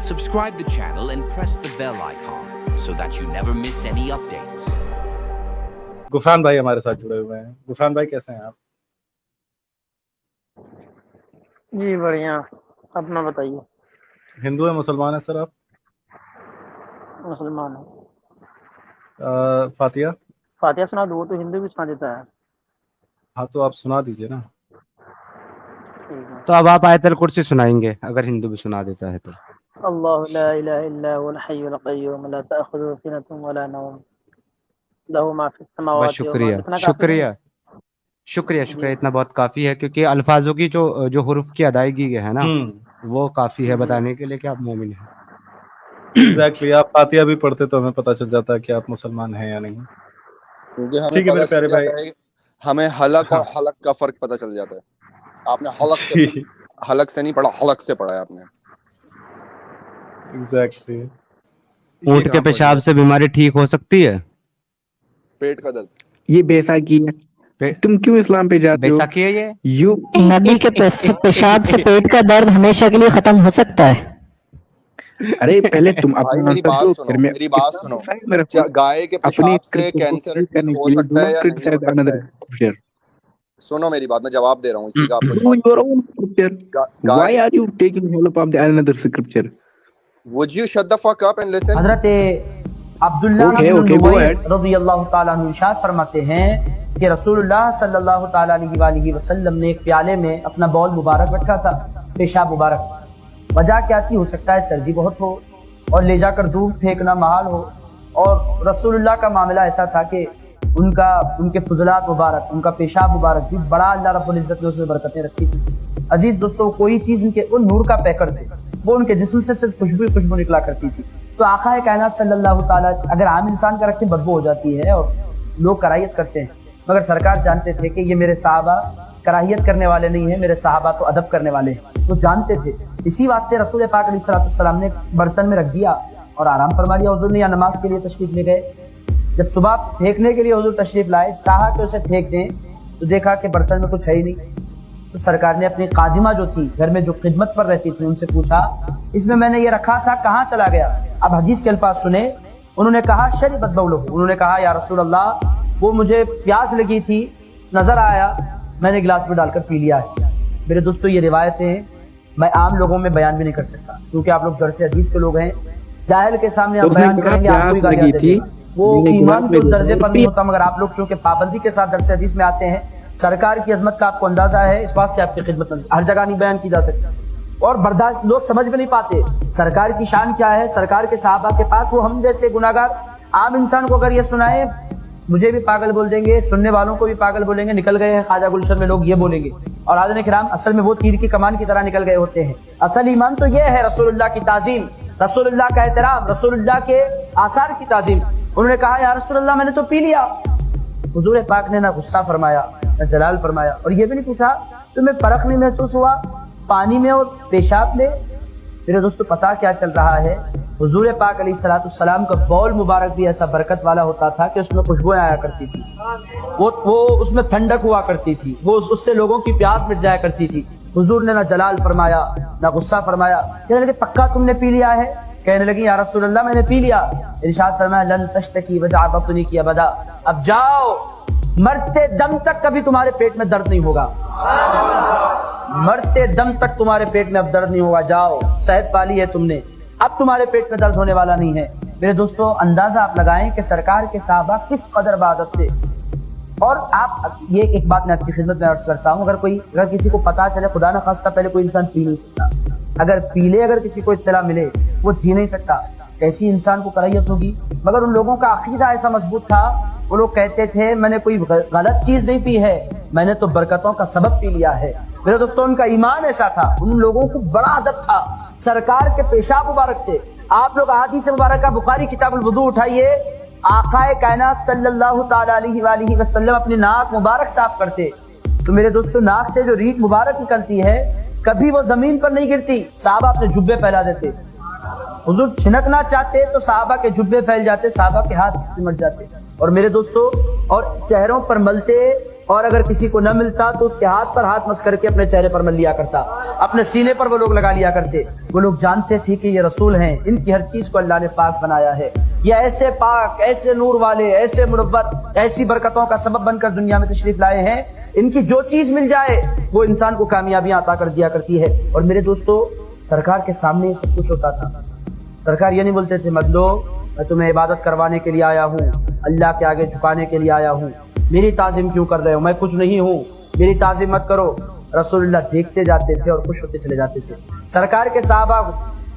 Subscribe the channel and press the bell icon so that you never miss any updates. Gufran भाई हमारे साथ जुड़े हुए हैं। गुफरान भाई कैसे हैं आप? जी बढ़िया, अपना बताइए। हिंदू है मुसलमान है सर आप? मुसलमान हूँ। फातिया? फातिहा सुना दो, वो तो हिंदू भी सुना देता है। हाँ तो आप सुना दीजिए ना। ठीक है। तो अब आप आयतल कुर्सी सुनाएंगे अगर हिंदू भी सुना देता है तो। अल्लाहु ला इलाहा इल्ला हुवल हय्युल क़य्यूम ला तअख़ुज़ुहु सिनतुन वला नौम लहू मा फ़िस बस समावाति व मा शुक्रिया इतना काफ़ी नहीं? शुक्रिया शुक्रिया शुक्रिया, इतना बहुत काफ़ी है, क्योंकि अल्फाजों की जो हुरूफ की अदायगी है ना, वो काफ़ी है बताने के लिए कि आप मोमिन हैं। एग्जैक्टली, आप फातिया भी पढ़ते तो हमें पता चल जाता है कि आप मुसलमान हैं या नहीं। क्योंकि हमें ठीक है मेरे पता प्यारे चल भाई। जाता है, हमें हलक और हाँ। हलक का फर्क पता चल जाता है। आपने हलक से नहीं पढ़ा, हलक से पढ़ा है आपने। एग्जैक्टली। ऊँट के पेशाब से बीमारी ठीक हो सकती है? पेट का दर्द। ये बैसाखी है। तुम क्यों इस्लाम पे जाते हो? बैसाखी है ये? यू नबी के पेशाब से पेट का दर्द हमेशा के लिए खत्म हो सकता है। अरे पहले तुम भाई अपना मेरी आंसर बात दो, सुनो, फिर मैं मेरी बात किताब सुनो। साइड में रखो। क्या गाय के अपनी पेशाब से कृत को कैंसर पूरी ठीक करने हो के लिए सकता है या नहीं हो criticize सकता another है? scripture. सुनो मेरी बात, मैं जवाब दे रहा हूँ इसी का आपको। Do your own scripture. Why guy, are you taking help of the another scripture? would you shut the fuck up and listen? Hazrat Abdullah Okay, ibn okay, go Numair ahead. रज़ियल्लाहु ताला अन्हु इरशाद फरमाते हैं कि रसूलुल्लाह सल्लल्लाहु ताला अलैहि वसल्लम ने एक प्याले में अपना बौल मुबारक रखा था, पेशाब मुबारक। वजह क्या थी? हो सकता है सर्दी बहुत हो और ले जाकर दूर फेंकना महाल हो, और रसूलुल्लाह का मामला ऐसा था कि उनके फुजलात मुबारक, उनका पेशाब मुबारक भी बड़ा अल्लाह रब्बुल इज्जत ने उसमें बरकतें रखी थी। अजीज दोस्तों, कोई चीज उनके उन नूर का पैकर थे, वो उनके जिस्म से सिर्फ खुशबू निकला करती थी। तो आका कायनात सल्लल्लाहु ताला, अगर आम इंसान का रखते बदबू हो जाती है और लोग कराहियत करते हैं, मगर सरकार जानते थे कि ये मेरे साहबा कराहियत करने वाले नहीं है, मेरे साहबा तो अदब करने वाले हैं, वो जानते थे। इसी वास्ते रसूल पाक अलैहिस्सलाम ने बर्तन में रख दिया और आराम फरमा लिया। हुजूर ने या नमाज के लिए तशरीफ ले गए, जब सुबह फेंकने के लिए हुजूर तशरीफ लाए, चाहा कि उसे फेंक दें तो देखा कि बर्तन में कुछ है ही नहीं। तो सरकार ने अपनी कादिमा जो थी घर में, जो खिदमत पर रहती थी, उनसे पूछा, इसमें मैंने ये रखा था, कहाँ चला गया? अब हदीस के अल्फाज सुने। उन्होंने कहा शरीबत बौलहु, उन्होंने कहा या रसूल अल्लाह, वो मुझे प्यास लगी थी, नजर आया, मैंने गिलास में डालकर पी लिया है। मेरे दोस्तों, ये रिवायतें मैं आम लोगों में बयान भी नहीं कर सकता, क्योंकि आप लोग दरसे हदीस के लोग हैं। जाहिल के सामने आप बयान करेंगे, आपको गालियां देंगे, वो ईमान के उस दर्जे पर नहीं होता। मगर आप लोग चूंकि पाबंदी के साथ दरसे हदीस में आते हैं, सरकार की अजमत का आपको अंदाजा है, इस बात से आपकी खिदमत हर जगह नहीं बयान की जा सकती, और बर्दाश्त लोग समझ भी नहीं पाते सरकार की शान क्या है, सरकार के साहबा के पास। वो हम जैसे गुनाहगार आम इंसान को अगर ये सुनाए, मुझे भी पागल बोल देंगे, सुनने वालों को भी पागल बोलेंगे। निकल गए हैं ख्वाजा गुलशन में लोग, ये बोलेंगे। और आदन किराम, असल में वो तीर की कमान की तरह निकल गए होते हैं। असल ईमान तो ये है रसूलुल्लाह की ताजीम, रसूलुल्लाह का एहतराम, रसूलुल्लाह के आसार की ताजीम। उन्होंने कहा या रसूलुल्लाह, मैंने तो पी लिया। हुजूर पाक ने ना गुस्सा फरमाया ना जलाल फरमाया, और ये भी नहीं पूछा तुम्हें फर्क नहीं महसूस हुआ पानी में और पेशाब में? मेरे दोस्तों, पता क्या चल रहा है? हुजूर पाक अलैहिस्सलाम का बौल मुबारक भी ऐसा बरकत वाला होता था कि उसमें खुशबुएं आया करती थी, वो उसमें ठंडक हुआ करती थी, वो उससे लोगों की प्यास मिट जाया करती थी। हुजूर ने ना जलाल फरमाया ना गुस्सा फरमाया। कहने लगे पक्का तुमने पी लिया है? कहने लगी या रसूल अल्लाह, मैंने पी लिया। इरशाद फरमाया लन तश्तकी वजा बतनी की अबदा, अब जाओ, मरते दम तक कभी तुम्हारे पेट में दर्द नहीं होगा, मरते दम तक तुम्हारे पेट में अब दर्द नहीं होगा। जाओ, सेहत पाली है तुमने, अब तुम्हारे पेट में दर्द होने वाला नहीं है। मेरे दोस्तों, अंदाजा आप लगाएं कि सरकार के साहबा किस कदर इबादत थे। और आप ये एक बात मैं आपकी खिदमत में अर्ज करता हूँ, अगर किसी को पता चले, खुदा न खास्ता, पहले कोई इंसान पी नहीं सकता, अगर पीले अगर किसी को इत्तला मिले, वो जी नहीं सकता। कैसी इंसान को कराहियत होगी? मगर उन लोगों का अकीदा ऐसा मजबूत था, वो लोग कहते थे मैंने कोई गलत चीज नहीं पी है, मैंने तो बरकतों का सबब पी लिया है। मेरे दोस्तों, उनका ईमान ऐसा था, उन लोगों को बड़ा अदब था सरकार के पेशाब मुबारक से। आप लोग हदीस मुबारक का बुखारी किताबुल वुदू उठाइए, आकाए कायनात सल्लल्लाहु ताला अलैहि वसल्लम अपनी नाक मुबारक साफ करते, तो मेरे दोस्तों, नाक से जो रीत मुबारक निकलती है कभी वो जमीन पर नहीं गिरती। साहबा अपने जुब्बे फैला देते, हुजूर छिनकना चाहते तो साहबा के जुब्बे फैल जाते, साहबा के हाथ सिमट जाते। और मेरे दोस्तों, और चेहरों पर मलते اور اگر کسی کو نہ ملتا تو اس کے ہاتھ پر ہاتھ مس کر کے اپنے چہرے پر مل لیا کرتا, اپنے سینے پر وہ لوگ لگا لیا کرتے. وہ لوگ جانتے تھے کہ یہ رسول ہیں, ان کی ہر چیز کو اللہ نے پاک بنایا ہے, یہ ایسے پاک, ایسے نور والے, ایسے منور, ایسی برکتوں کا سبب بن کر دنیا میں تشریف لائے ہیں, ان کی جو چیز مل جائے وہ انسان کو کامیابیاں عطا کر دیا کرتی ہے. اور میرے دوستو, سرکار کے سامنے سب کچھ ہوتا تھا. سرکار یہ نہیں بولتے تھے مطلو میں تمہیں عبادت کروانے کے لیے آیا ہوں, اللہ کے آگے جھکانے کے لیے آیا ہوں, میری تعظیم کیوں کر رہے ہو, میں کچھ نہیں ہوں, میری تعظیم مت کرو. رسول اللہ دیکھتے جاتے تھے اور خوش ہوتے چلے جاتے تھے. سرکار کے صحابہ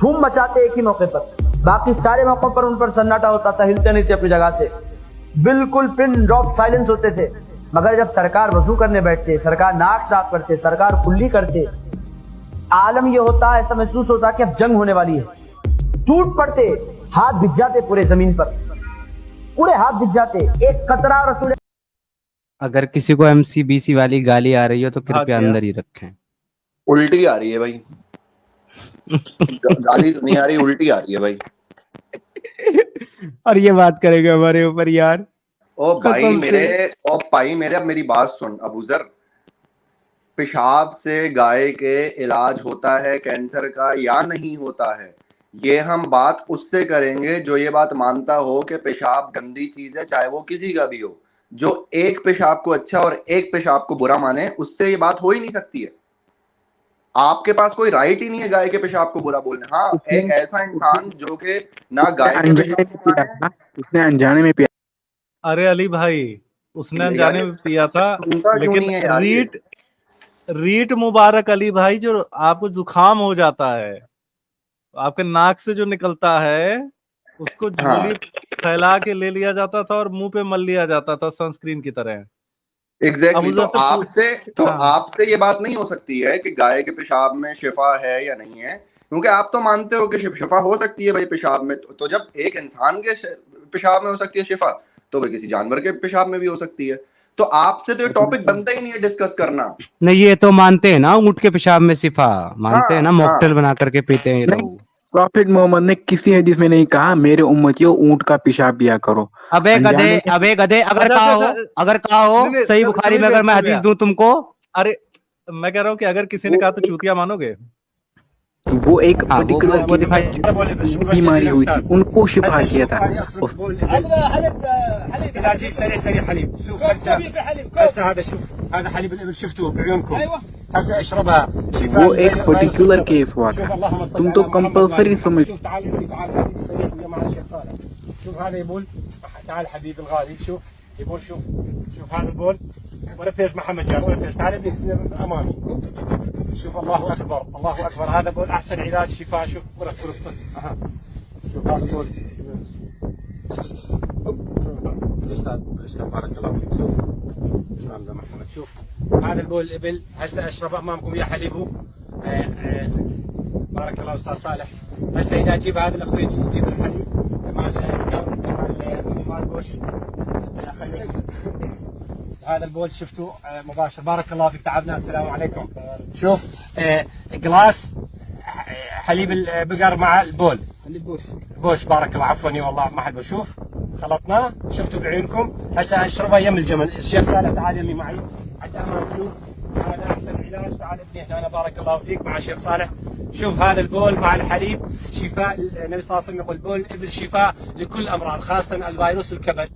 دھوم مچاتے ایک ہی موقع پر, باقی سارے موقعوں پر ان پر سناٹا ہوتا تھا, ہلتے نہیں تھے اپنی جگہ سے, بالکل پن ڈراپ سائلنس ہوتے تھے. مگر جب سرکار وضو کرنے بیٹھتے, سرکار ناک صاف کرتے, سرکار کلی کرتے, عالم یہ ہوتا, ایسا محسوس ہوتا کہ اب جنگ ہونے والی ہے. ٹوٹ پڑتے, ہاتھ بھگ جاتے پورے زمین پر, پورے ہاتھ بھگ جاتے. ایک قطرہ رسول, اگر کسی کو MCBC والی گالی آ رہی ہو تو کرپیا اندر ہی رکھیں. الٹی آ رہی ہے بھائی, گالی تو نہیں آ رہی, الٹی آ رہی ہے بھائی. اور یہ بات کرے گا ہمارے اوپر یار. او بھائی میرے اب میری بات سن ابو ذر, پیشاب سے گائے کے علاج ہوتا ہے کینسر کا یا نہیں ہوتا ہے, یہ ہم بات اس سے کریں گے جو یہ بات مانتا ہو کہ پیشاب گندی چیز ہے, چاہے وہ کسی کا بھی ہو. جو ایک پیشاب کو اچھا اور ایک پیشاب کو برا مانے, اس سے یہ بات ہو ہی نہیں سکتی ہے. آپ کے پاس کوئی رائٹ ہی نہیں ہے گائے کے پیشاب کو برا بولنے. ہاں, ایک ایسا انسان جو کہ نہ گائے کے پیشاب کو مانے, اس نے انجانے میں پیا. ارے علی بھائی, اس نے انجانے میں پیا تھا, لیکن ریٹ مبارک علی بھائی, جو آپ کو زکام ہو جاتا ہے, آپ کے ناک سے جو نکلتا ہے, اس کو جھولی پھیلا کے لے لیا جاتا تھا اور منہ پہ مل لیا جاتا تھا سنسکرین کی طرح. ایگزیکٹلی. تو آپ سے یہ بات نہیں ہو سکتی ہے کہ گائے کے پیشاب میں شفا ہے یا نہیں ہے, کیونکہ آپ تو مانتے ہو کہ شفا ہو سکتی ہے بھائی پیشاب میں. تو جب ایک انسان کے پیشاب میں ہو سکتی ہے شفا, تو وہ کسی جانور کے پیشاب میں بھی ہو سکتی ہے. تو آپ سے تو یہ ٹاپک بنتا ہی نہیں ہے ڈسکس کرنا. نہیں, یہ تو مانتے ہیں نا اونٹ کے پیشاب میں شفا, مانتے ہیں نا, موکٹیل بنا کر کے پیتے ہیں یہ لوگ. پروفٹ محمد نے کسی حدیث میں نہیں کہا میرے امتیوں اونٹ کا پیشاب پیا کرو. ابے گدھے, اگر کہا ہو صحیح بخاری میں, اگر میں حدیث دوں تم کو. ارے میں کہہ رہا ہوں کہ اگر کسی نے کہا تو چوتیا مانو گے. وہ ایک بیماری ہوئی تھی, ان کو شفا کیا تھا. وہ ایک پرٹیکولر کیس ہوا تھا, تم تو کمپلسری سمجھ. شوف هذا يقول تعال حبيبي الغالي, شوف يقول شوف هذا البول, ولا فيش محمد جاب ولا فيش, تعال ابني امامي, شوف الله اكبر الله اكبر, هذا بول احسن علاج شفاء. شوف ولا شوف هذا البول الاستاذ بارك الله فيك. شوف هذا محمد, شوف هذا البول الابل هسه اشربه امامكم يا حليبه. بارك الله استاذ صالح. هسه اذا اجيب هذا الاخوي يجيب الحليب مال بوش, هذا البول شفتوا مباشر. بارك الله فيك, تعبنا. السلام عليكم. شوف قلاص حليب البقر مع البول, بوش. بارك الله, عفوا والله مع البول. شوف خلطناه, شفتوا بعيونكم. هسه اشربه يم الجمل. الشيخ صالح تعال يمي معي حتى امام. شوف هذا احسن علاج, تعال ابني هنا. بارك الله فيك مع الشيخ صالح. شوف هذا البول مع الحليب شفاء, النبي صلى الله عليه وسلم يقول بول الابل شفاء لكل امراض, خاصه الفيروس الكبد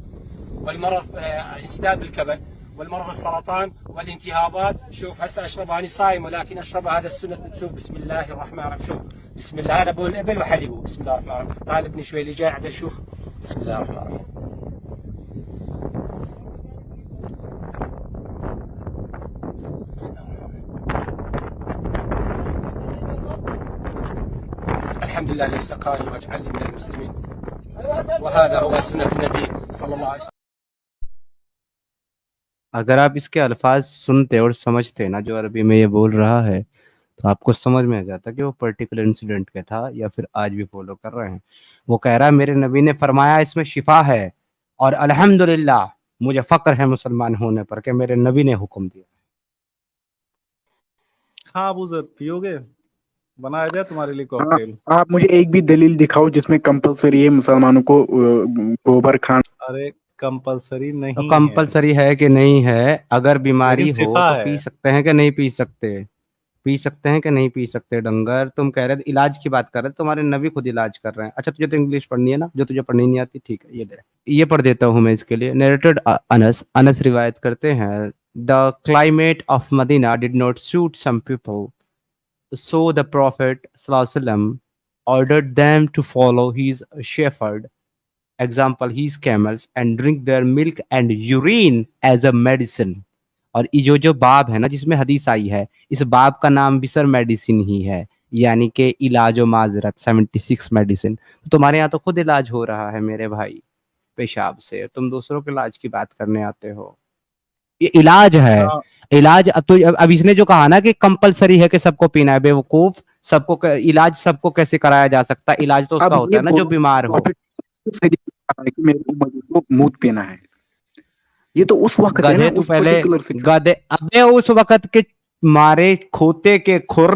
والمرض اسداد الكبد والمرض السرطان والالتهابات. شوف هسه اشرب, انا صايم ولكن اشرب هذا السنه. شوف بسم الله الرحمن الرحيم. شوف بسم الله, هذا بول الابل وحليبه. بسم الله الرحمن الرحيم. تعال ابني شوي اللي جاي عدل. شوف بسم الله الرحمن الرحيم. الحمد لله الذي سقاني واجعلني من المسلمين, وهذا هو سنة النبي صلى الله عليه وسلم. اگر آپ اس کے الفاظ سنتے اور سمجھتے نا جو عربی میں یہ بول رہا ہے, تو آپ کو سمجھ میں آ جاتا کہ وہ پرٹیکولر انسیڈنٹ کا تھا یا پھر آج بھی فالو کر رہے ہیں. وہ کہہ رہا ہے میرے نبی نے فرمایا اس میں شفا ہے, اور الحمدللہ مجھے فخر ہے مسلمان ہونے پر کہ میرے نبی نے حکم دیا. ہاں ابو ذر, پیو گے؟ بنایا جائے تمہارے لیے کاکٹیل. آپ مجھے ایک بھی دلیل دکھاؤ جس میں کمپلسری ہے مسلمانوں کو گوبر کھانا. ارے कंपलसरी नहीं है, कंपलसरी है कि नहीं है, अगर बीमारी लेकिन हो सिफा तो है। पी सकते हैं कि नहीं पी सकते, पी सकते हैं कि नहीं पी सकते। डंगर तुम कह रहे थे इलाज की बात कर रहे थे, तुम्हारे नबी खुद इलाज कर रहे हैं। अच्छा तुझे तो इंग्लिश पढ़नी है ना, जो तुझे पढ़नी नहीं आती, ठीक है, ये पढ़ देता हूँ मैं इसके लिए। नरेटेड अनस रिवायत करते हैं, the climate of Medina did not suit some people, so the prophet sallallahu alaihi wasallam ordered them to follow his shepherd example, his camels, and drink their milk and urine as a medicine। और ये जो बाब है ना जिसमें हदीस आई है, इस बाब का नाम भी सर मेडिसिन ही है, यानी कि इलाज व माजरत 76 मेडिसिन। तुम्हारे यहाँ तो खुद इलाज हो रहा है मेरे भाई पेशाब से, तुम दूसरों के इलाज की बात करने आते हो। ये इलाज है, हाँ, इलाज। अब इसने जो कहा ना कि कंपलसरी है कि सबको पीना है, बेवकूफ, इलाज सबको कैसे कराया जा सकता है? इलाज तो उसका अब होता ये है ना जो बीमार हो। कि मेरी उम्र को मूत पीना है, ये तो उस वक्त है ना, गधे तू उस पहले पर्टिकुलर गधे, अबे उस वक्त के मारे खोते के खुर,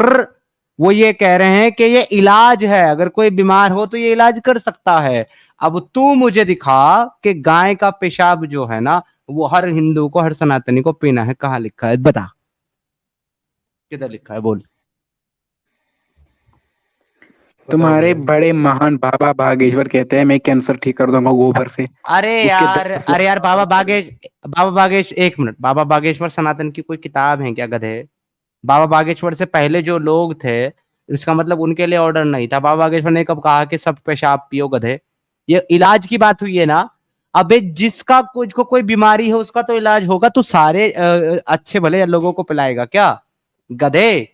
वो ये कह रहे हैं कि ये इलाज है, अगर कोई बीमार हो तो ये इलाज कर सकता है। अब तू मुझे दिखा कि गाय का पेशाब जो है ना वो हर हिंदू को, हर सनातनी को पीना है, कहाँ लिखा है बता, किधर लिखा है बोल। तुम्हारे बड़े महान बाबा बागेश्वर कहते हैं मैं कैंसर ठीक कर दूंगा गोबर से। अरे यार बाबा बागेश, एक मिनट, बाबा बागेश्वर सनातन की कोई किताब है क्या गधे? बाबा बागेश्वर से पहले जो लोग थे, इसका मतलब उनके लिए ऑर्डर नहीं था। बाबा बागेश्वर ने कब कहा कि सब पेशाब पियो गधे? ये इलाज की बात हुई है ना। अबे जिसका को कोई बीमारी हो उसका तो इलाज होगा, तो सारे अच्छे भले लोगों को पिलाएगा क्या गधे?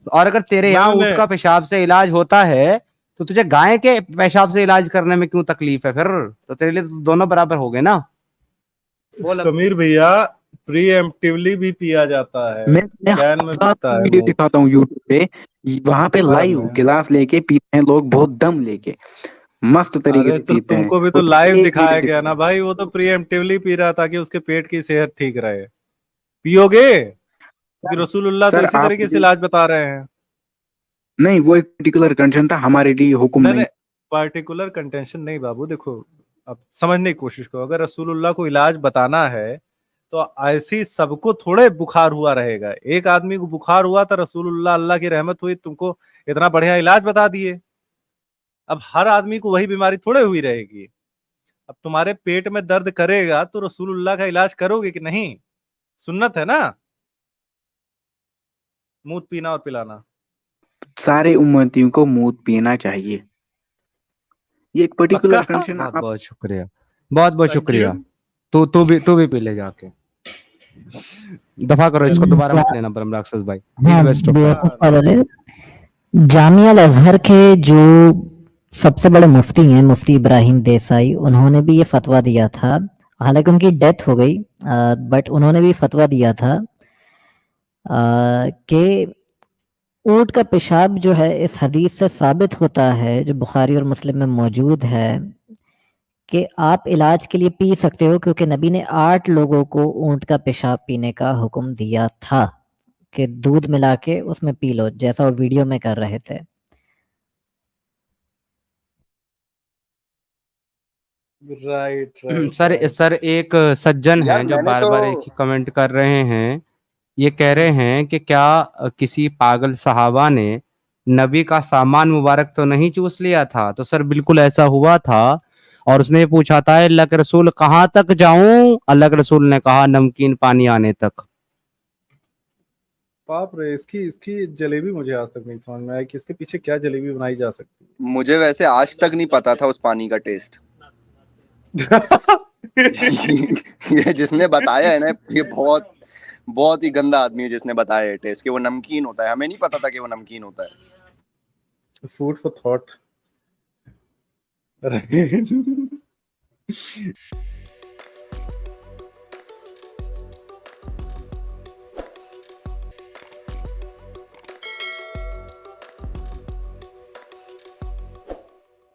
और अगर तेरे यहाँ ऊँट का पेशाब से इलाज होता है तो तुझे गाय के पेशाब से इलाज करने में क्यों तकलीफ है? फिर तो तेरे लिए तो दोनों बराबर हो गए ना। समीर भैया प्रीएम्प्टिवली भी पिया जाता है, मैं कैन में बिकता है वीडियो वो। दिखाता हूँ यूट्यूब पे, वहां पे हाँ, लाइव गिलास लेके पीते हैं लोग, बहुत दम लेके मस्त तरीके अरे से तो पीते हैं। तुमको भी तो वो लाइव एक दिखाया वीडियो गया ना दिखाता भाई, वो तो प्रीएम्प्टिवली पी रहा था कि उसके पेट की सेहत ठीक रहे। पियोगे क्योंकि रसूलुल्लाह तो सर इसी आप तरीके से इलाज बता रहे हैं। नहीं, वो एक पर्टिकुलर कंडीशन था, हमारे लिए हुक्म नहीं। पार्टिकुलर कंटेंशन नहीं बाबू, देखो अब समझने की कोशिश करो। अगर रसूलुल्लाह को इलाज बताना है तो ऐसी सबको थोड़े बुखार हुआ रहेगा। एक आदमी को बुखार हुआ था, रसूलुल्लाह अल्लाह की रहमत हुई, तुमको इतना बढ़िया इलाज बता दिए। अब हर आदमी को वही बीमारी थोड़े हुई रहेगी। अब तुम्हारे पेट में दर्द करेगा तो रसूलुल्लाह का इलाज करोगे कि नहीं? सुन्नत है ना मूत पीना और पिलाना। सारे उम्मतियों को मूत पीना चाहिए, ये एक पर्टिकुलर पक्का? कंडीशन। बहुत बहुत शुक्रिया, बहुत बहुत Thank शुक्रिया। you. तू भी पी ले जाके, दफा करो इसको, दोबारा मत लेना ब्रह्म राक्षस भाई। हाँ, बेस्ट ऑफ बेवकूफ वाले। जामिया अल अजहर के जो सबसे बड़े मुफ्ती हैं, मुफ्ती इब्राहिम देसाई, उन्होंने भी ये फतवा दिया था, हालांकि उनकी डेथ हो गई, बट उन्होंने भी फतवा दिया था कि ऊँट का पेशाब जो है इस हदीस से साबित होता है, जो बुखारी और मुस्लिम में मौजूद है, कि आप इलाज के लिए पी सकते हो, क्योंकि नबी ने 8 लोगों को ऊँट का पेशाब पीने का हुक्म दिया था कि दूध मिला के उसमें पी लो, जैसा वो वीडियो में कर रहे थे। राइट सर एक सज्जन यार हैं जो मैंने बार तो बार एक ही कमेंट कर रहे हैं, ये कह रहे हैं कि क्या किसी पागल सहाबा ने नबी का सामान मुबारक तो नहीं चूस लिया था? तो सर बिल्कुल ऐसा हुआ था, और उसने पूछा था अल्लाह के रसूल कहाँ तक जाऊं? अल्लाह के रसूल ने कहा नमकीन पानी आने तक। बाप रे, इसकी जलेबी मुझे आज तक नहीं समझ में आई कि इसके पीछे क्या जलेबी बनाई जा सकती है। मुझे वैसे आज तक नहीं पता था उस पानी का टेस्ट। ये जिसने बताया है ना, ये बहुत बहुत ही गंदा आदमी है जिसने बताया है टेस्ट कि वो नमकीन होता है। हमें नहीं पता था कि वो नमकीन होता है। Food for thought.